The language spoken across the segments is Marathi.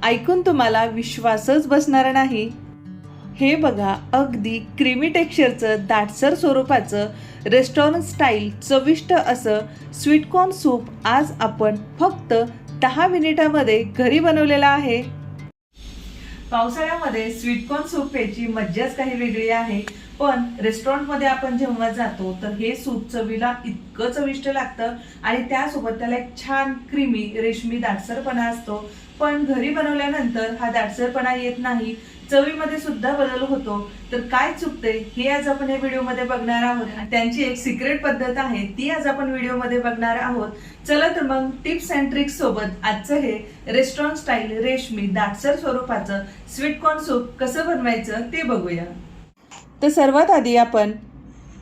ऐकून तुम्हाला विश्वासच बसणार नाही। हे बघा, अगदी क्रीमी टेक्स्चरचं दाटसर स्वरूपाचं रेस्टॉरंट स्टाईल चविष्ट असं स्वीटकॉर्न सूप आज आपण फक्त 10 मिनिटांमध्ये घरी बनवलेलं आहे। पावसाळ्यामध्ये स्वीटकॉर्न सूप प्यायची मज्जाच काही वेगळी आहे, पण रेस्टॉरंटमध्ये आपण जेव्हा जातो तर हे सूप चवीला इतकं चविष्ट लागतं आणि त्यासोबत त्याला एक छान क्रीमी रेशमी दाटसरपणा असतो। पण घरी बनवल्यानंतर हा दाटसरपणा येत नाही, चवीमध्ये सुद्धा बदल होतो। तर काय चुकते हे आज आपण या व्हिडिओमध्ये बघणार आहोत। त्यांची एक सिक्रेट पद्धत आहे ती आज आपण व्हिडिओमध्ये बघणार आहोत। चला तर मग टिप्स अँड ट्रिक्स सोबत आजचं हे रेस्टॉरंट स्टाईल रेशमी दाटसर स्वरूपाचं स्वीटकॉर्न सूप कसं बनवायचं ते बघूया। तर सर्वात आधी आपण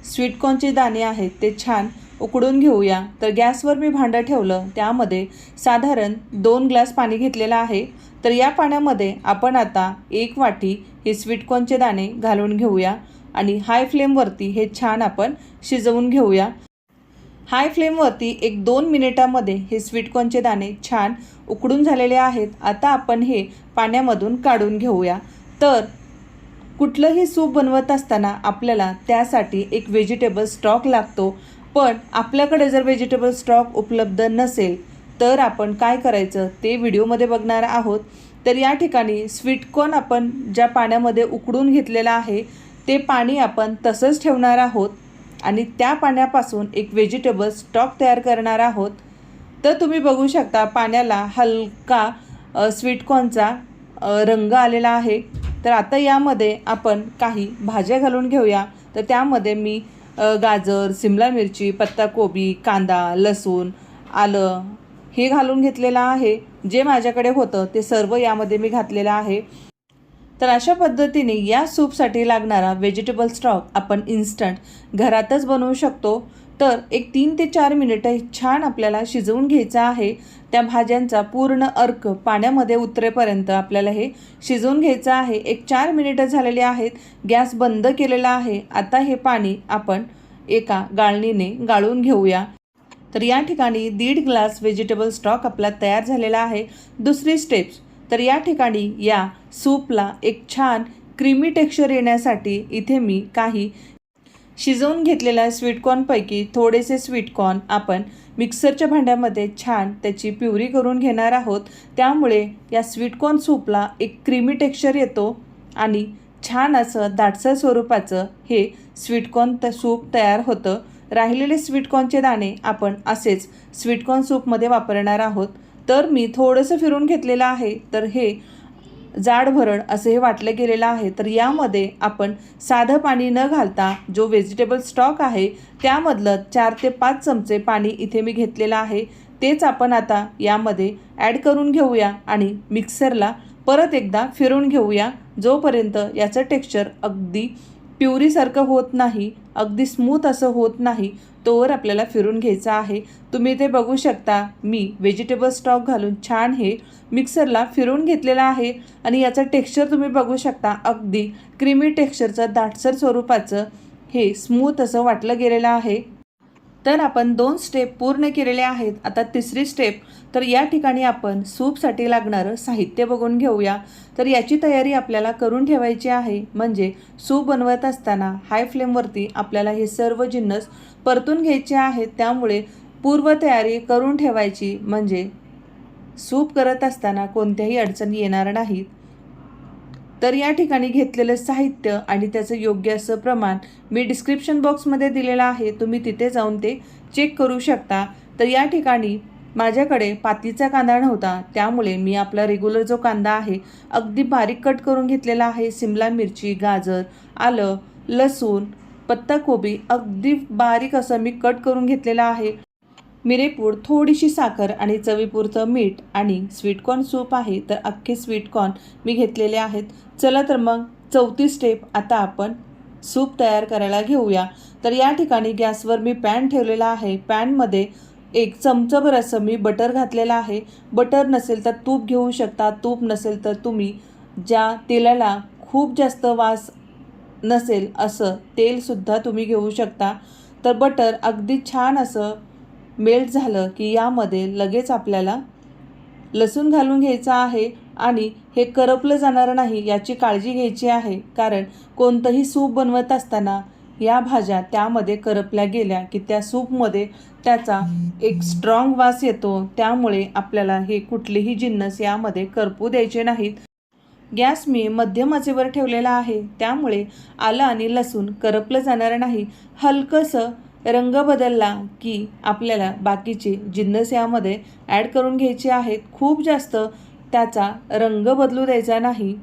स्वीटकॉर्नचे दाणे आहेत ते छान उकडून घेऊया। तर गॅसवर मी भांडं ठेवलं, त्यामध्ये साधारण 2 ग्लास पाणी घेतलेलं आहे। तर या पाण्यामध्ये आपण आता 1 वाटी हे स्वीटकॉर्नचे दाणे घालून घेऊया आणि हाय फ्लेमवरती हे छान आपण शिजवून घेऊया। हाय फ्लेमवरती 1-2 मिनिटांमध्ये हे स्वीटकॉर्नचे दाणे छान उकडून झालेले आहेत। आता आपण हे पाण्यामधून काढून घेऊया। तर कुठलंही सूप बनवत असताना आपल्याला त्यासाठी एक व्हेजिटेबल स्टॉक लागतो, पण आपल्याकडे जर व्हेजिटेबल स्टॉक उपलब्ध नसेल तर आपण काय करायचं ते व्हिडिओमध्ये बघणार आहोत। तर या ठिकाणी स्वीटकॉर्न आपण ज्या पाण्यामध्ये उकडून घेतलेलं आहे ते पाणी आपण तसंच ठेवणार आहोत आणि त्या पाण्यापासून एक व्हेजिटेबल स्टॉक तयार करणार आहोत। तर तुम्ही बघू शकता पाण्याला हलका स्वीटकॉर्नचा रंग आलेला आहे। तर आता यामध्ये आपण काही भाज्या घालून घेऊया। तर त्यामध्ये मी गाजर, शिमला मिरची, पत्ताकोबी, कांदा, लसूण, आलं हे घालून घेतलेलं आहे। जे माझ्याकडे होतं ते सर्व यामध्ये मी घातलेलं आहे। तर अशा पद्धतीने या सूपसाठी लागणारा व्हेजिटेबल स्टॉक आपण इन्स्टंट घरातच बनवू शकतो। तर एक 3 ते 4 मिनिटं छान आपल्याला शिजवून घ्यायचं आहे। त्या भाज्यांचा पूर्ण अर्क पाण्यामध्ये उतरेपर्यंत आपल्याला हे शिजवून घ्यायचं आहे। एक 4 मिनिटं झालेली आहेत, गॅस बंद केलेला आहे। आता हे पाणी आपण एका गाळणीने गाळून घेऊया। तर या ठिकाणी 1.5 ग्लास व्हेजिटेबल स्टॉक आपला तयार झालेला आहे। दुसरी स्टेप्स, तर या ठिकाणी या सूपला एक छान क्रीमी टेक्स्चर येण्यासाठी इथे मी काही शिजवून घेतलेल्या स्वीटकॉर्नपैकी थोडेसे स्वीटकॉर्न आपण मिक्सरच्या भांड्यामध्ये छान त्याची प्युरी करून घेणार आहोत। त्यामुळे या स्वीटकॉर्न सूपला एक क्रीमी टेक्स्चर येतो आणि छान असं दाटसर स्वरूपाचं हे स्वीटकॉर्न सूप तयार होतं। राहिलेले स्वीटकॉर्नचे दाणे आपण असेच स्वीटकॉर्न सूपमध्ये वापरणार आहोत। तर मी थोडंसं फिरून घेतलेलं आहे, तर हे जाड भरड असं हे वाटलं गेलेलं आहे। तर यामध्ये आपण साधं पाणी न घालता जो व्हेजिटेबल स्टॉक आहे त्यामधलं 4 ते 5 चमचे पाणी इथे मी घेतलेलं आहे, तेच आपण आता यामध्ये ॲड करून घेऊया आणि मिक्सरला परत एकदा फिरून घेऊया। जोपर्यंत याचं टेक्स्चर अगदी प्युरीसारखं होत नाही, अगदी स्मूथ असं होत नाही, तोवर आपल्याला फिरून घ्यायचं आहे। तुम्ही ते बघू शकता, मी व्हेजिटेबल स्टॉक घालून छान हे मिक्सरला फिरून घेतलेलं आहे आणि याचं टेक्स्चर तुम्ही बघू शकता, अगदी क्रीमी टेक्स्चरचं दाटसर स्वरूपाचं हे स्मूथ असं वाटलं गेलेलं आहे। तर आपण 2 स्टेप पूर्ण केलेल्या आहेत। आता तिसरी स्टेप, तर या ठिकाणी आपण सूपसाठी लागणारं साहित्य बघून घेऊया। तर याची तयारी आपल्याला करून ठेवायची आहे, म्हणजे सूप बनवत असताना हाय फ्लेमवरती आपल्याला हे सर्व जिन्नस परतून घ्यायचे आहेत। त्यामुळे पूर्वतयारी करून ठेवायची, म्हणजे सूप करत असताना कोणत्याही अडचणी येणार नाहीत। तर या ठिकाणी घेतलेलं साहित्य आणि त्याचं योग्य असं प्रमाण मी डिस्क्रिप्शन बॉक्समध्ये दिलेलं आहे, तुम्ही तिथे जाऊन ते चेक करू शकता। तर या ठिकाणी माझ्याकडे पातीचा कांदा नव्हता, त्यामुळे मी आपला रेग्युलर जो कांदा आहे अगदी बारीक कट करून घेतलेला आहे। शिमला मिरची, गाजर, आलं, लसूण, पत्ताकोबी अगदी बारीक असं मी कट करून घेतलेलं आहे। मिरेपूड, थोडीशी साखर आणि चवीपुरतं मीठ आणि स्वीटकॉर्न सूप आहे, तर अख्खे स्वीटकॉर्न मी घेतलेले आहेत। चला तर मग चौथी स्टेप, आता आपण सूप तयार करायला घेऊया। तर या ठिकाणी गॅसवर मी पॅन ठेवलेला आहे। पॅनमध्ये 1 चमचाभर असं मी बटर घातलेलं आहे। बटर नसेल तर तूप घेऊ शकता, तूप नसेल तर तुम्ही ज्या तेलाला खूप जास्त वास नसेल असं तेलसुद्धा तुम्ही घेऊ शकता। तर बटर अगदी छान असं मेल्ट झालं की यामध्ये लगेच आपल्याला लसूण घालून घ्यायचा आहे। आणि हे करपलं जाणार नाही याची काळजी घ्यायची आहे, कारण कोणतंही सूप बनवत असताना या भाज्या त्यामध्ये करपल्या गेल्या की त्या सूपमध्ये त्याचा एक स्ट्रॉंग वास येतो, त्यामुळे आपल्याला हे कुठलेही जिन्नस यामध्ये करपू द्यायचे नाहीत। गॅस मी मध्यम आचेवर ठेवलेला आहे, त्यामुळे आलं आणि लसूण करपलं जाणार नाही। हलकंसं रंग बदलला की आपल्याला बाकीचे जिन्नस यामध्ये ॲड करून घ्यायचे आहेत। खूप जास्त त्याचा रंग बदलू द्यायचा नाही।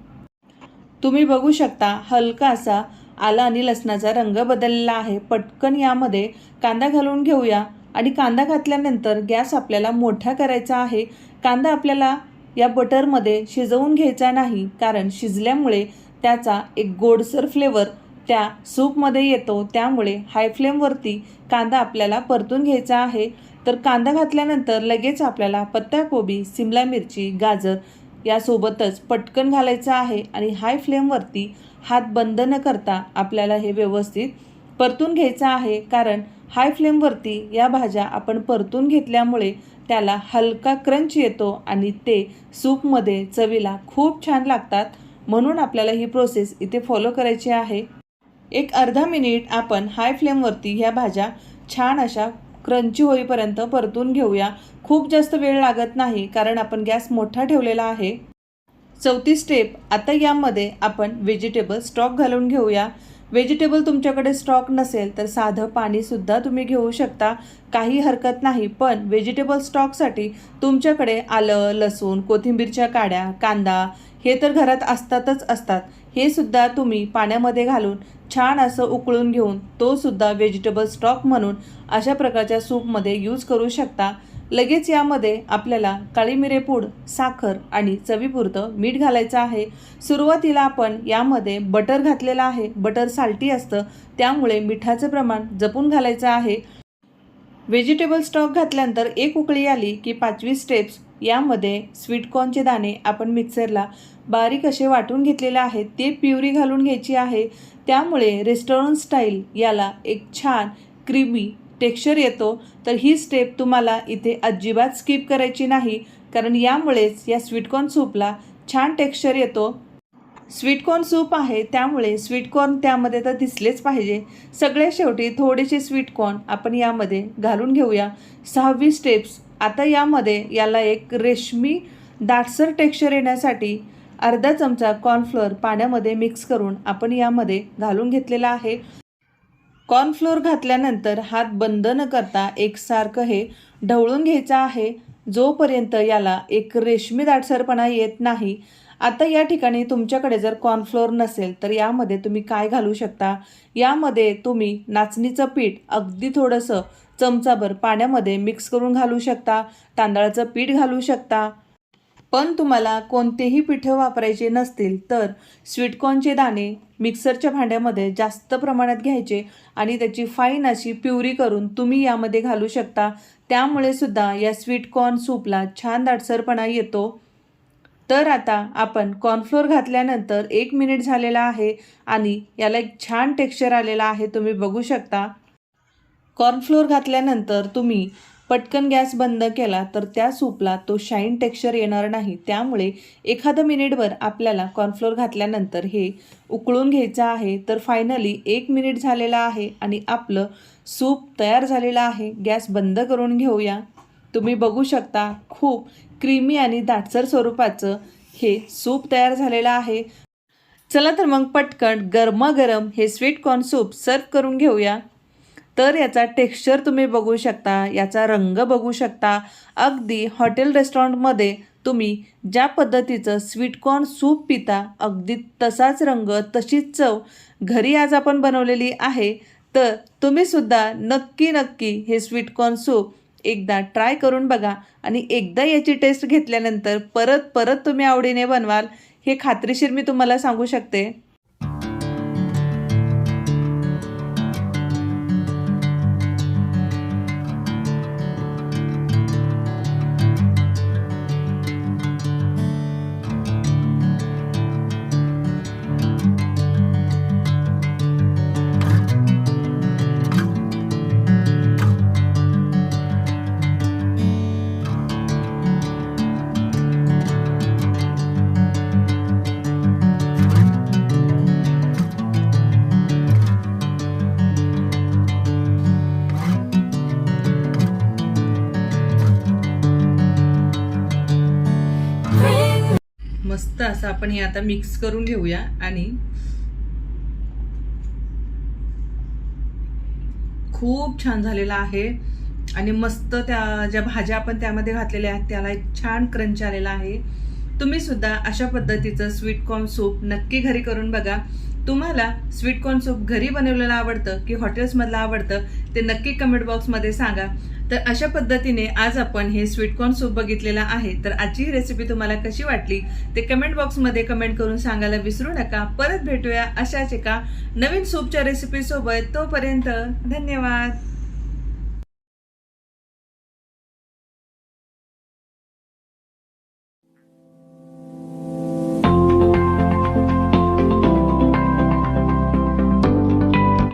तुम्ही बघू शकता हलका असा आला आणि लसणाचा रंग बदललेला आहे। पटकन यामध्ये कांदा घालून घेऊया आणि कांदा घातल्यानंतर गॅस आपल्याला मोठा करायचा आहे। कांदा आपल्याला या बटरमध्ये शिजवून घ्यायचा नाही, कारण शिजल्यामुळे त्याचा एक गोडसर फ्लेवर त्या सूपमध्ये येतो, त्यामुळे हाय फ्लेमवरती कांदा आपल्याला परतून घ्यायचा आहे। तर कांदा घातल्यानंतर लगेच आपल्याला पत्ताकोबी, सिमला मिरची, गाजर यासोबतच पटकन घालायचं आहे आणि हाय फ्लेमवरती हात बंद न करता आपल्याला हे व्यवस्थित परतून घ्यायचं आहे, कारण हाय फ्लेमवरती या भाज्या आपण परतून घेतल्यामुळे त्याला हलका क्रंच येतो आणि ते सूपमध्ये चवीला खूप छान लागतात। म्हणून आपल्याला ही प्रोसेस इथे फॉलो करायची आहे। एक अर्धा मिनिट आपण हाय फ्लेमवरती ह्या भाज्या छान अशा क्रंची होईपर्यंत परतून घेऊया। खूप जास्त वेळ लागत नाही, कारण आपण गॅस मोठा ठेवलेला आहे। चौथी स्टेप, आता यामध्ये आपण व्हेजिटेबल स्टॉक घालून घेऊया। व्हेजिटेबल तुमच्याकडे स्टॉक नसेल तर साधं पाणीसुद्धा तुम्ही घेऊ शकता, काही हरकत नाही। पण व्हेजिटेबल स्टॉकसाठी तुमच्याकडे आलं, लसूण, कोथिंबीरच्या काड्या, कांदा हे तर घरात असतातच असतात। हे सुद्धा तुम्ही पाण्यामध्ये घालून छान असं उकळून घेऊन तो सुद्धा व्हेजिटेबल स्टॉक म्हणून अशा प्रकारच्या सूपमध्ये यूज करू शकता। लगेच यामध्ये आपल्याला काळी मिरेपूड, साखर आणि चवीपुरतं मीठ घालायचं आहे। सुरुवातीला आपण यामध्ये बटर घातलेलं आहे। बटर साल्टी असतं, त्यामुळे मिठाचं प्रमाण जपून घालायचं आहे। व्हेजिटेबल स्टॉक घातल्यानंतर एक उकळी आली की 5वी स्टेप्स, यामध्ये स्वीटकॉर्नचे दाणे आपण मिक्सरला बारीक असे वाटून घेतलेले आहेत, ते प्युरी घालून घ्यायची आहे। त्यामुळे रेस्टॉरंट स्टाईल याला एक छान क्रीमी टेक्स्चर येतो। तर ही स्टेप तुम्हाला इथे अजिबात स्किप करायची नाही, कारण यामुळेच या स्वीटकॉर्न सूपला छान टेक्स्चर येतो। स्वीटकॉर्न सूप आहे, त्यामुळे स्वीटकॉर्न त्यामध्ये तर दिसलेच पाहिजे। सगळ्यात शेवटी थोडेसे स्वीटकॉर्न आपण यामध्ये घालून घेऊया। 6वी स्टेप्स, आता यामध्ये याला एक रेशमी दाटसर टेक्स्चर येण्यासाठी अर्धा चमचा कॉर्नफ्लोअर पाण्यामध्ये मिक्स करून आपण यामध्ये घालून घेतलेला आहे। कॉर्नफ्लोअर घातल्यानंतर हात बंद न करता एकसारखं हे ढवळून घ्यायचं आहे, जोपर्यंत याला एक रेशमी दाटसरपणा येत नाही। आता या ठिकाणी तुमच्याकडे जर कॉर्नफ्लोअर नसेल तर यामध्ये तुम्ही काय घालू शकता, यामध्ये तुम्ही नाचणीचं पीठ अगदी थोडंसं चमचाभर पाण्यामध्ये मिक्स करून घालू शकता, तांदळाचं पीठ घालू शकता। पण तुम्हाला कोणतेही पिठं वापरायचे नसतील तर स्वीटकॉर्नचे दाणे मिक्सरच्या भांड्यामध्ये जास्त प्रमाणात घ्यायचे आणि त्याची फाईन अशी प्युरी करून तुम्ही यामध्ये घालू शकता। त्यामुळे सुद्धा या स्वीटकॉर्न सूपला छान दाटसरपणा येतो। तर आता आपण कॉर्नफ्लोअर घातल्यानंतर 1 मिनिट झालेला आहे आणि याला एक छान टेक्स्चर आलेला आहे, तुम्ही बघू शकता। कॉर्नफ्लोअर घातल्यानंतर तुम्ही पटकन गॅस बंद केला तर त्या सूपला तो शाईन टेक्स्चर येणार नाही, त्यामुळे एखादं मिनिटभर आपल्याला कॉर्नफ्लोअर घातल्यानंतर हे उकळून घ्यायचं आहे। तर फायनली 1 मिनिट झालेला आहे आणि आपलं सूप तयार झालेलं आहे। गॅस बंद करून घेऊया। तुम्ही बघू शकता खूप क्रीमी आणि दाटसर स्वरूपाचं हे सूप तयार झालेलं आहे। चला तर मग पटकन गरमागरम हे स्वीटकॉर्न सूप सर्व करून घेऊया। तर याचा टेक्स्चर तुम्ही बघू शकता, याचा रंग बघू शकता। अगदी हॉटेल रेस्टॉरंटमध्ये तुम्ही ज्या पद्धतीचं स्वीटकॉर्न सूप पिता, अगदी तसाच रंग, तशीच चव घरी आज आपण बनवलेली आहे। तर तुम्हीसुद्धा नक्की हे स्वीटकॉर्न सूप एकदा ट्राय करून बघा आणि एकदा याची टेस्ट घेतल्यानंतर परत तुम्ही आवडीने बनवाल, हे खात्रीशीर मी तुम्हाला सांगू शकते। मस्त असं आपण हे आता मिक्स करून घेऊया आणि खूप छान झालेला आहे आणि मस्त त्या ज्या भाज्या आपण त्यामध्ये घातलेल्या आहेत त्याला एक छान क्रंच आलेला आहे. तुम्ही सुद्धा अशा पद्धतीचं स्वीट कॉर्न सूप नक्की घरी करून बघा. तुम्हाला स्वीट कॉर्न सूप घरी बनवलेलं आवडतं की हॉटेल्समधलं आवडतं ते नक्की कमेंट बॉक्समध्ये सांगा. तर अशा पद्धतीने आज आपण हे स्वीट कॉर्न सूप बघितलेलं आहे. तर आजची ही रेसिपी तुम्हाला कशी वाटली ते कमेंट बॉक्समध्ये कमेंट करून सांगायला विसरू नका. परत भेटूया अशाच एका नवीन सूपच्या रेसिपी सोबत. तोपर्यंत धन्यवाद.